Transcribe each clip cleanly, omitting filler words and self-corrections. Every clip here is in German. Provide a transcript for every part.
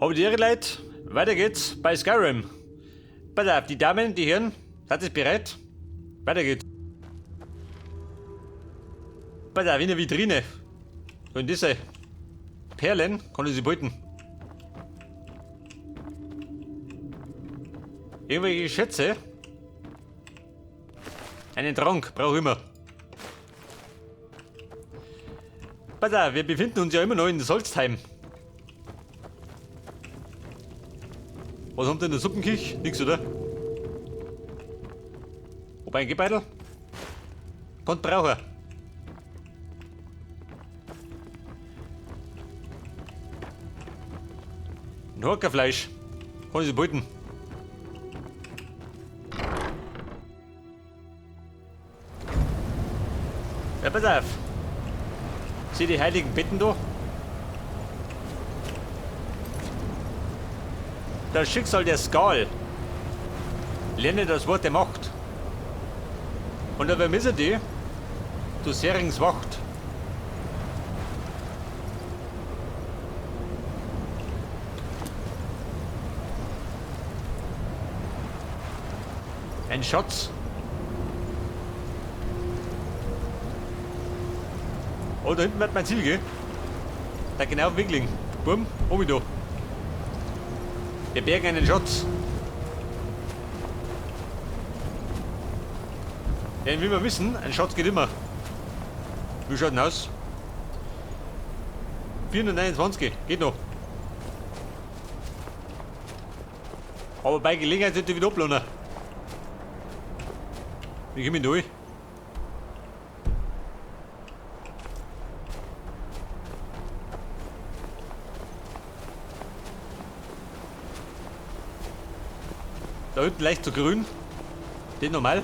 Habe die Ehre, Leute. Weiter geht's bei Skyrim. Pass auf, die Damen, die Herren, seid ihr bereit? Weiter geht's. Pass auf, in der Vitrine. Und diese Perlen kann ich sie behalten. Irgendwelche Schätze. Einen Trank, brauche ich immer. Pass auf, wir befinden uns ja immer noch in Solstheim. Was haben denn in der Suppenküche? Nix, oder? Wobei ein Gebeitel? Kann brauchen. Ein Hackerfleisch. Kann ich sie behalten. Ja, pass auf. Sieh die heiligen Betten da? Das Schicksal der Skal. Lerne das Wort der Macht. Und da vermisse die, du Serings Wacht. Ein Schatz. Oh, da hinten wird mein Ziel gehen. Da genau auf Wickling. Bumm, oben da. Wir bergen einen Schatz. Ja, wie wir wissen, ein Schatz geht immer. Wie schaut denn aus? 429, geht noch. Aber bei Gelegenheit sollte ich wieder ablohnen. Wie gehen wir durch? Da hinten leicht zu grün. Den normal.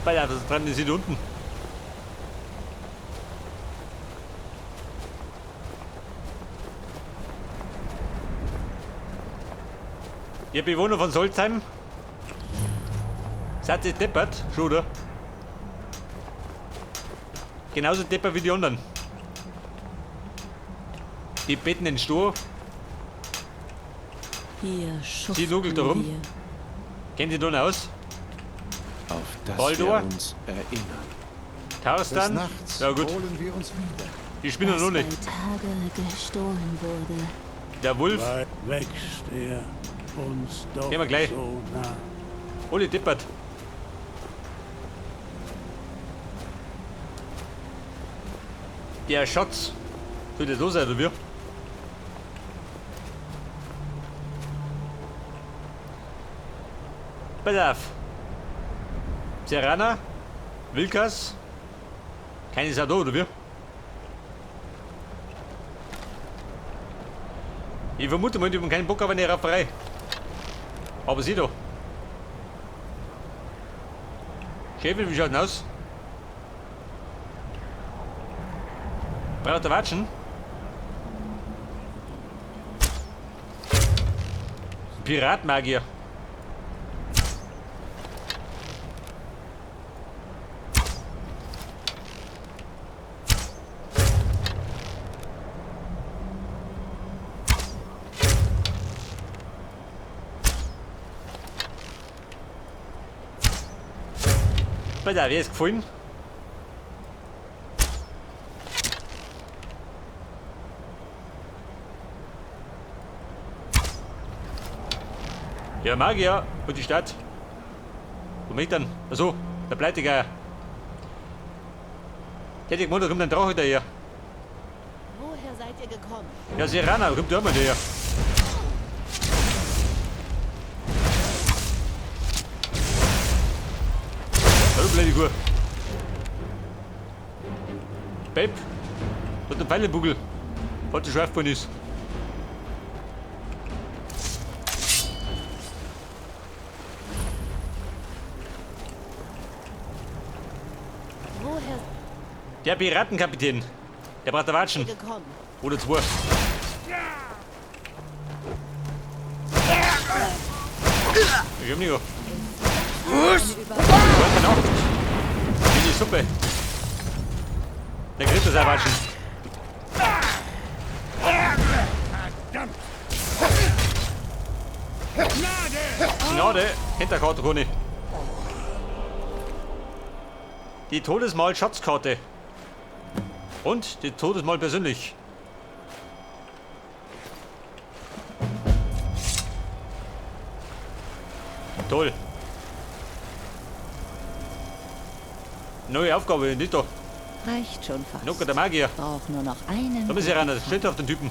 Bei der das dran ist hier unten. Ihr Bewohner von Solstheim, seid ihr deppert, schon, oder? Genauso deppert wie die anderen. Die betten den Stur. Hier Sie nugelt da rum. wir. Kennt ihr da aus? Auf das Baldur? wir uns erinnern. Des Tarstan? Nachts Ja gut, holen wir uns wieder. die spinnen noch Was bei nicht. Tage gestohlen wurde. Der Wolf, Weit wächst er uns doch Gehen wir gleich. so nah. alle deppert. Der Schatz. Soll der so sein, oder wie? Pass auf. Serana, Wilkas, keine Sau da, oder wie? Ich vermute mal, die haben keinen Bock auf eine Rafferei. Aber sieh doch. Chefin, wie schaut denn aus? Braucht er Watschen? Piratmagier. Pass auf, wie ist gefallen? Ja, Magier und die Stadt. Wo mich dann? Achso, der Pleitegeier. Der hätte gemeint, da kommt ein Drache daher. Woher seid ihr gekommen? Ja, Serana, da kommt der immer daher. Hallo, blöde Kuh. Pep, hat einen Pfeilenbugel. Was der scharf geworden ist. Woher Der Piratenkapitän. Der braucht der Watschen. seid ihr gekommen? Oder zwei. Ich hab nicht. Gute Nacht. Wie die Suppe. Der Gritus erwaschen. Gnade! Hinterkarte, Conny. Die Todesmal-Schatzkarte. Und die Todesmal persönlich. Toll. Neue Aufgabe, nicht doch. Reicht schon fast. Nucker der Magier. Brauch nur noch einen. Da ist ja einer, das steht auf den Typen.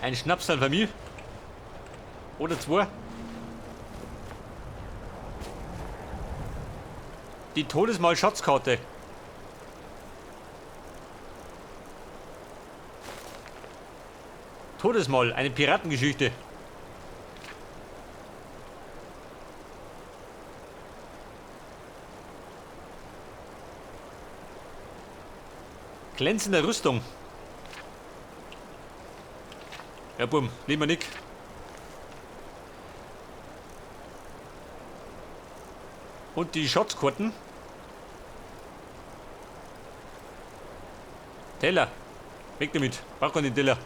Ein Schnaps an Familie. Oder zwei. Die Todesmal-Schatzkarte. Todesmal, eine Piratengeschichte. Glänzende Rüstung. Ja, bumm, nehmen wir nicht. Und die Schatzkarten. Teller. Weg damit. Brauch keinen Teller.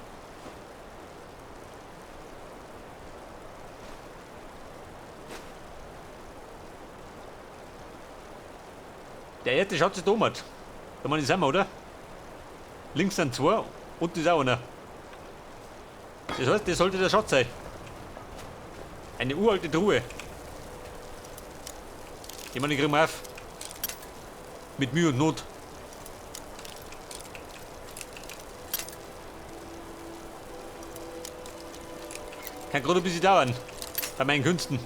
Der erste Schatz ist oben. Da meine ich, sind wir, oder? Links sind zwei und ist auch einer. Das heißt, das sollte der Schatz sein. Eine uralte Truhe. Ich meine, ich krieg mal auf. Mit Mühe und Not. Kann gerade ein bisschen dauern. Bei meinen Künsten.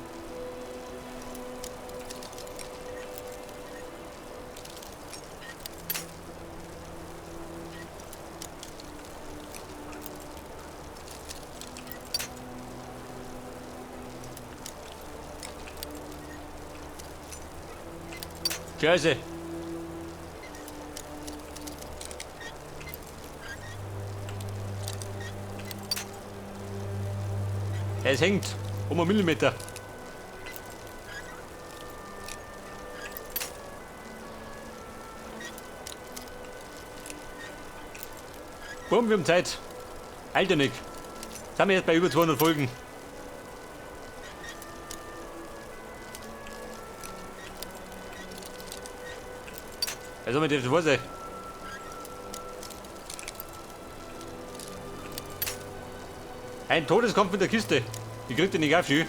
Scheiße. Es hängt um einen Millimeter. Bumm, wir haben Zeit. Alter Nick. Sind wir jetzt bei über 200 Folgen. Also mit der Hose. Ein Todeskampf mit der Kiste. Die kriegt ihr nicht auf, schön.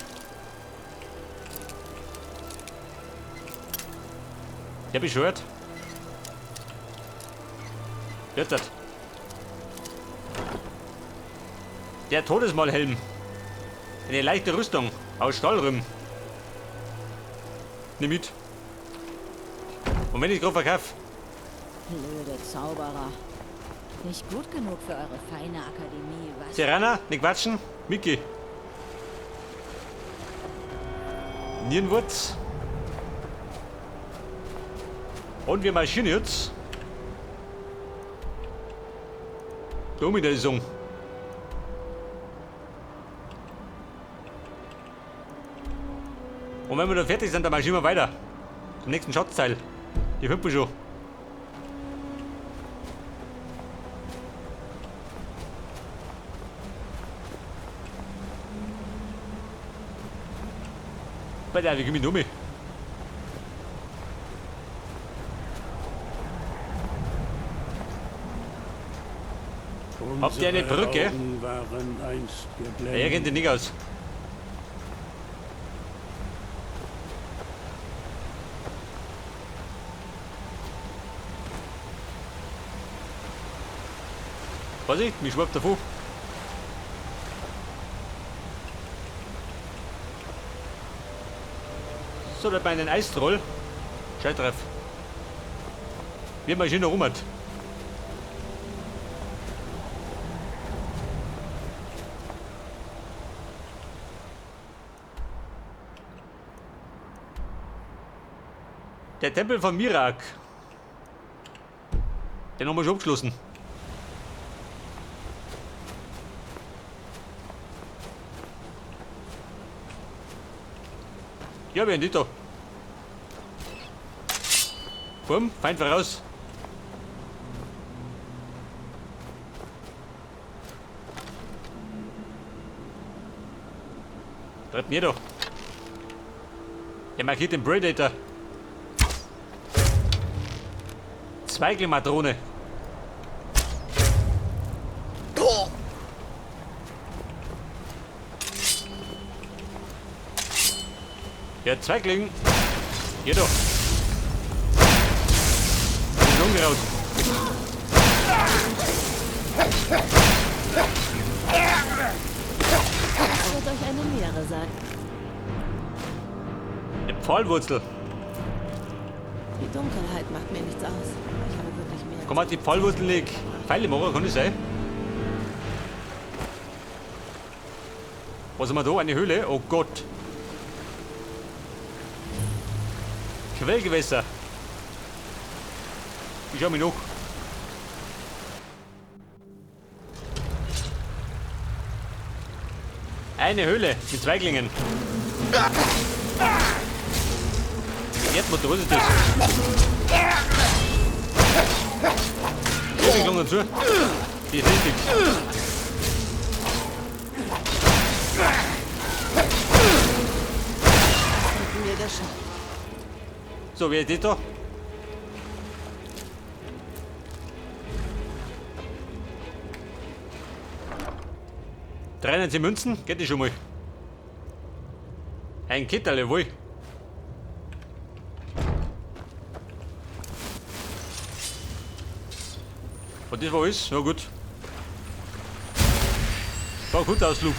Der bescheuert. Hört das. Der Todesmalhelm. Eine leichte Rüstung aus Stahlriemen. Nimm mit. Und wenn ich drauf verkaufe. Blöde Zauberer. Nicht gut genug für eure feine Akademie, was? Serana, nicht quatschen. Mickey. Nierenwurz. Und wir marschieren jetzt. Da mit der Saison. Und wenn wir da fertig sind, dann marschieren wir weiter. Zum nächsten Schatzteil. Die hüpfen schon. Bei der, wie gehen wir um? Habt ihr eine Brücke? Augen waren einst Er kennt den nicht aus. Vorsicht, mich schwappt davon. So, da bei einem Eistroll. Scheiß drauf. Wir marschieren noch rum. Der Tempel von Mirak. Den haben wir schon abgeschlossen. Ja, wir sind nicht da. Bumm, Feind voraus. Bleibt mir doch. Der markiert den Predator. Zweigelmatrone. Ja, Zweigling. Hier doch. Ist umgeraut. Das wird euch eine Lehre sein. Eine Pfahlwurzel. Die Dunkelheit macht mir nichts aus. Ich habe wirklich mehr. Komm mal, die Pfahlwurzel legen. Pfeile machen, kann das sein? Was haben wir da? Eine Höhle? Oh Gott. Quellgewässer. Ich schau mich noch. Eine Höhle mit Zweiglingen. Erdmutter, was ist das? Ich dazu. Die ist richtig. Hätten wir geschafft. So, wer ist das da? Trennen Sie Münzen? Geht das schon mal? Ein Kittel, jawohl. Und das war alles? Ja gut. War gut Ausflug.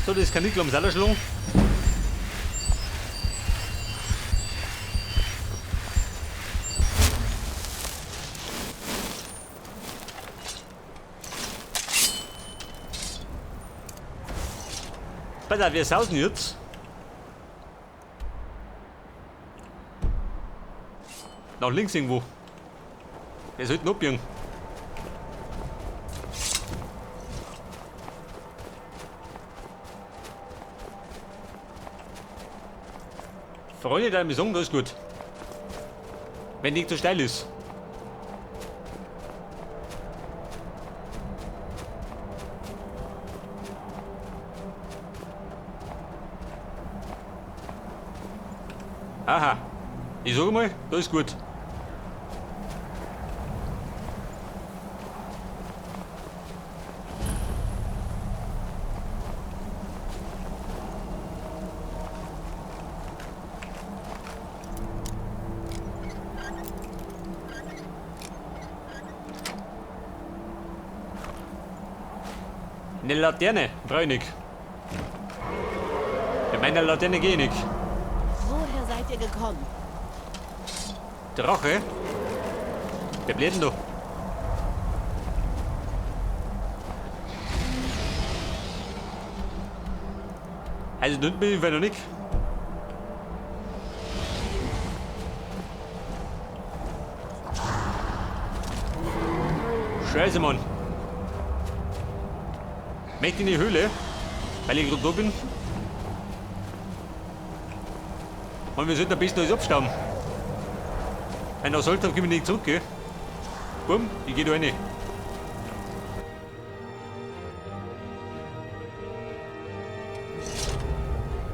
So, das Kanickel am Seller schlagen. Pass auf, wir sausen jetzt. Nach links irgendwo. Wir sollten abbiegen. Freunde, da sagen, das ist gut. Wenn nicht zu steil ist. Aha, ich sag mal, da ist gut. Eine Laterne, brauche ich nicht. Mit meiner Laterne gehe ich nicht. Woher seid ihr gekommen? Drache? Wer bleibt denn da? Also dünn bin ich noch nicht. Scheiße, Mann. Möchte in die Höhle, weil ich gerade da bin. Und wir sollten am besten alles abstauben. Wenn er sollte, dann können wir nicht zurückgehen. Bumm, ich gehe da rein.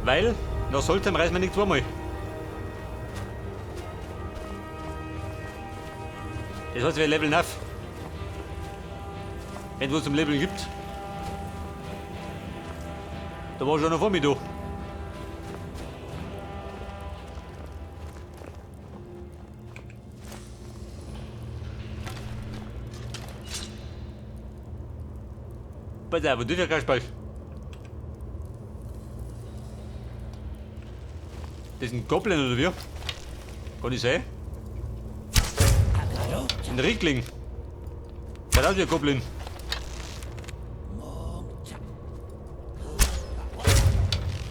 Weil, nach Soltheim reisen wir nicht zweimal. Das heißt, wir leveln auf. Wenn es was zum Leveln gibt. Da war schon noch vor mir da. Pass auf, wo du der Kasperl? Das ist ein Goblin oder wie? Kann ich sehen? Ein Rickling. Schaut aus wie ein Goblin.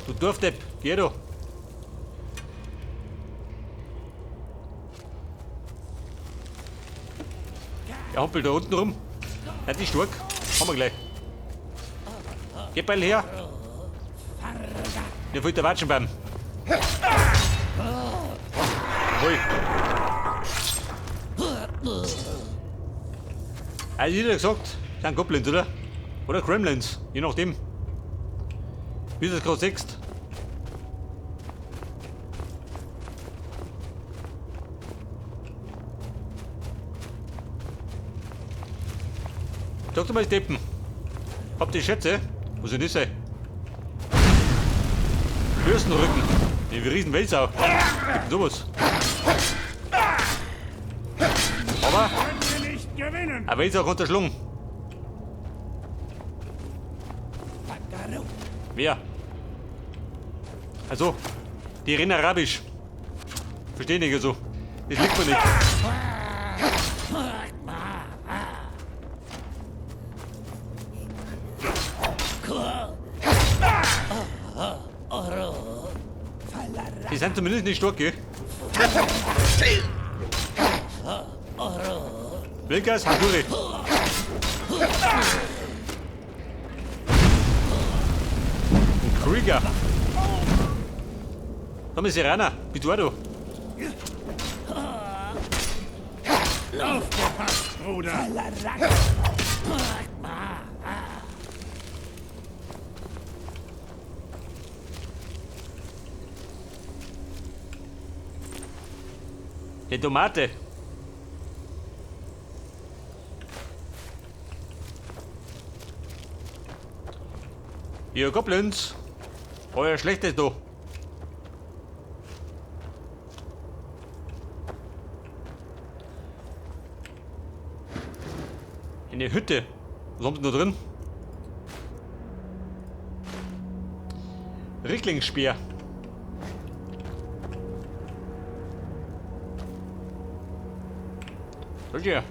Du Dorfdepp, geh da. Der hampelt da unten rum. Nicht die stark. Haben wir gleich. Geh Ball her. Mir fehlt der Watschenbaum. Hoi. Also jeder gesagt, das sind Goblins, oder? Oder Gremlins, je nachdem. Wie du das gerade siehst. Sag doch mal, Deppen. Habt ihr Schätze? Wo sind das? Bürstenrücken. Wie riesen Welsau. Sowas. Aber Können wir nicht gewinnen. ein Welsau kann der schlungen. Wer? Also, die reden Arabisch. Verstehen nicht so. Das liegt mir nicht. Die sind zumindest nicht stark, gell? Wilkas, Handuri. Krieger. Komm, ist Irana. Bist du? Aufgepasst, Bruder. Die Tomate. Ihr Goblins. Euer Schlechtes da. Eine Hütte. Was haben sie noch drin? Ricklingspeer. Schau her.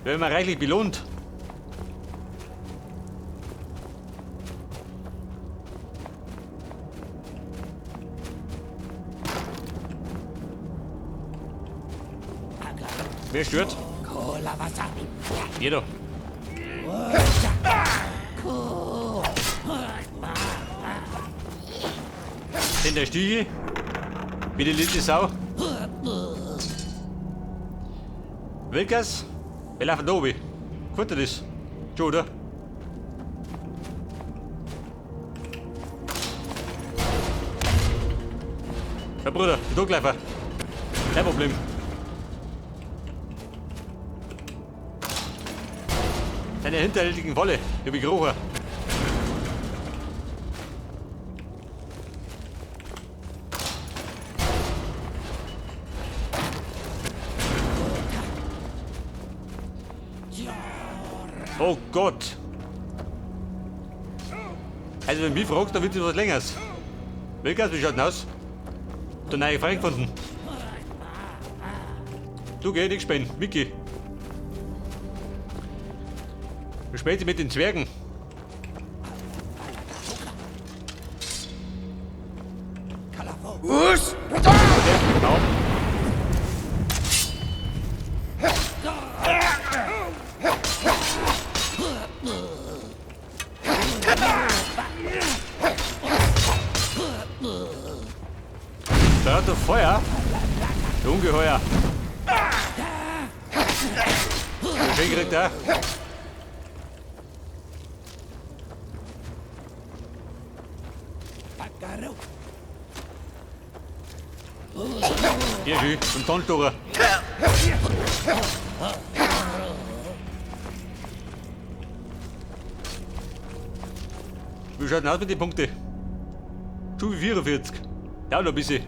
Werden wir reichlich belohnt. Wer stört? Jeder. In der Stiege. Wie die letzte Sau. Wilkas? Wir laufen da oben. Kennt ihr das? Schon, oder? Ja, Bruder, die Dunkelläufer. Kein Problem. Seine hinterhältigen Wolle, die habe ich gerochen. Oh Gott! Also wenn du mich fragst, dann wird es was Längeres. Wilkas, wie schaut denn aus? Der neue Freund gefunden. Du geh, nicht spielen, Mickey. Wie spät mit den Zwergen? Was? Genau. Da hat er Feuer. Der Ungeheuer. Schön gekriegt, da. Hier, schön, zum Tonstorer. Wie schaut denn aus mit den Punkten? Schon wie 44. Ja, noch ein bisschen.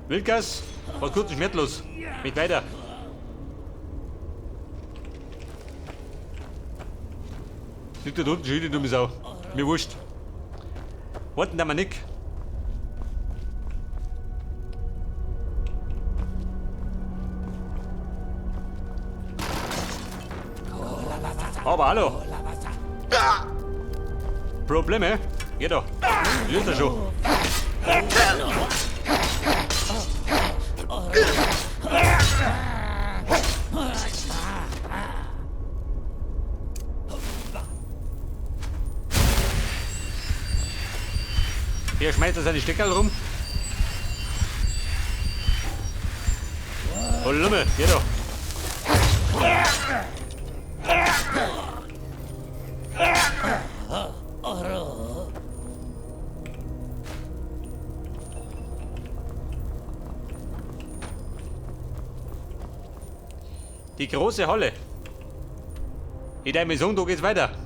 Wilkas, was kurz und schmerzlos. Mit weiter. Liegt da drunten schon, die dumme Sau. Mir wurscht. Warten da mal nicht. Aber hallo. Probleme? Geh da. Löst er schon. Hier schmeißt er seine Steckerl rum. Oh Lumme, geh doch. Die große Halle. In der Maison, da geht's weiter.